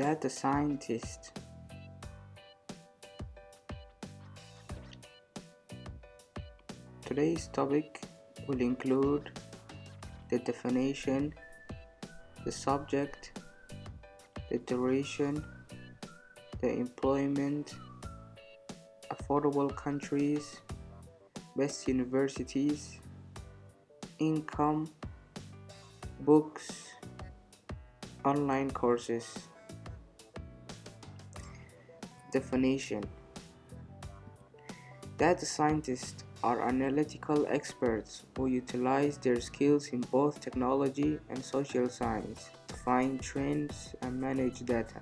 Data scientist. Today's topic will include the definition, the subject, the duration, the employment, affordable countries, best universities, income, books, online courses. Definition: data scientists are analytical experts who utilize their skills in both technology and social science to find trends and manage data.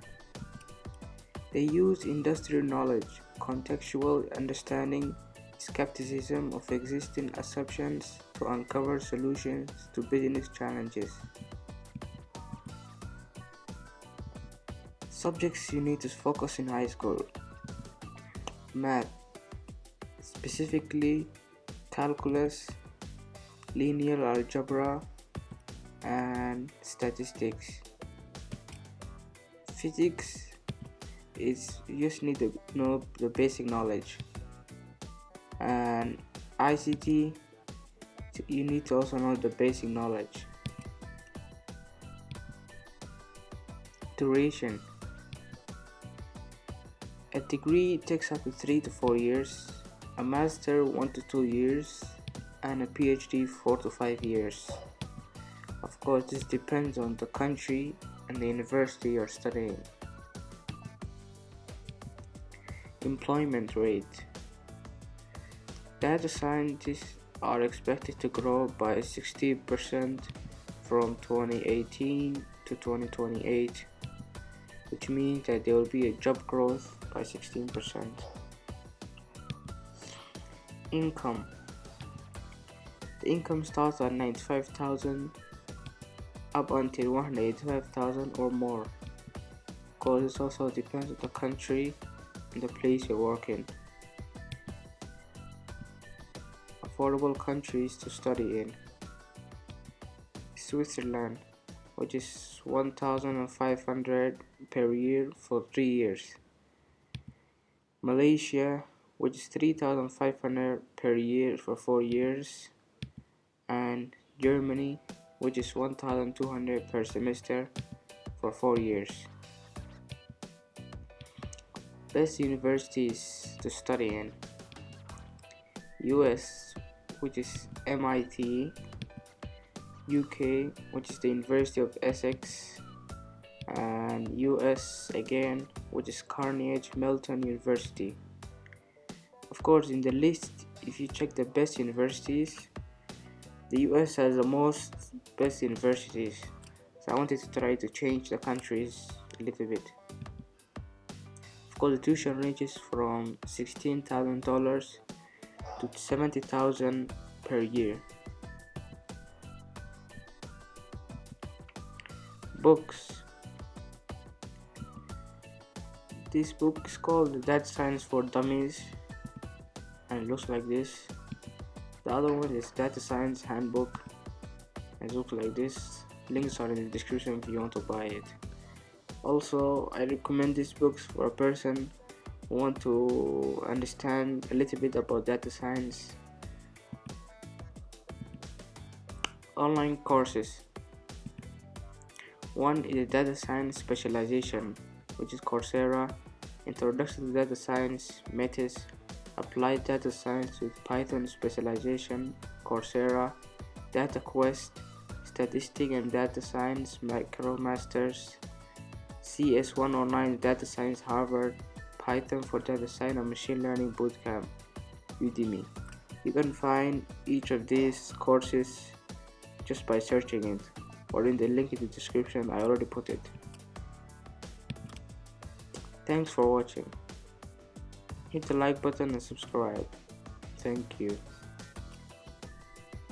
They use industry knowledge, contextual understanding, skepticism of existing assumptions to uncover solutions to business challenges. Subjects you need to focus in high school: math, specifically calculus, linear algebra, and statistics. Physics is you just need to know the basic knowledge, and ICT you need to also know the basic knowledge. Duration: a degree takes up to 3 to 4 years, a master 1 to 2 years, and a PhD 4 to 5 years. Of course, this depends on the country and the university you're studying. Employment rate: data scientists are expected to grow by 60% from 2018 to 2028, which means that there will be a job growth by 16%. Income: the income starts at 95,000 up until 185,000 or more. Of course, this also depends on the country and the place you're working. Affordable countries to study in: Switzerland, which is 1,500 per year for 3 years. Malaysia, which is 3,500 per year for 4 years. And Germany, which is 1,200 per semester for 4 years. Best universities to study in: US, which is MIT, UK, which is the University of Essex, and US again, which is Carnegie Mellon University. Of course, in the list, if you check the best universities, the US has the most best universities, so I wanted to try to change the countries a little bit. Of course, the tuition ranges from $16,000 to $70,000 per year. Books: this book is called Data Science for Dummies, and it looks like this. The other one is Data Science Handbook, and it looks like this. Links are in the description if you want to buy it. Also, I recommend these books for a person who want to understand a little bit about data science. Online courses: one is a data science specialization, which is Coursera, Introduction to Data Science, Methods, Applied Data Science with Python specialization, Coursera, Data Quest, Statistics and Data Science, MicroMasters, CS 109 Data Science, Harvard, Python for Data Science and Machine Learning Bootcamp, Udemy. You can find each of these courses just by searching it, or in the link in the description. I already put it. Thanks for watching. Hit the like button and subscribe. Thank you.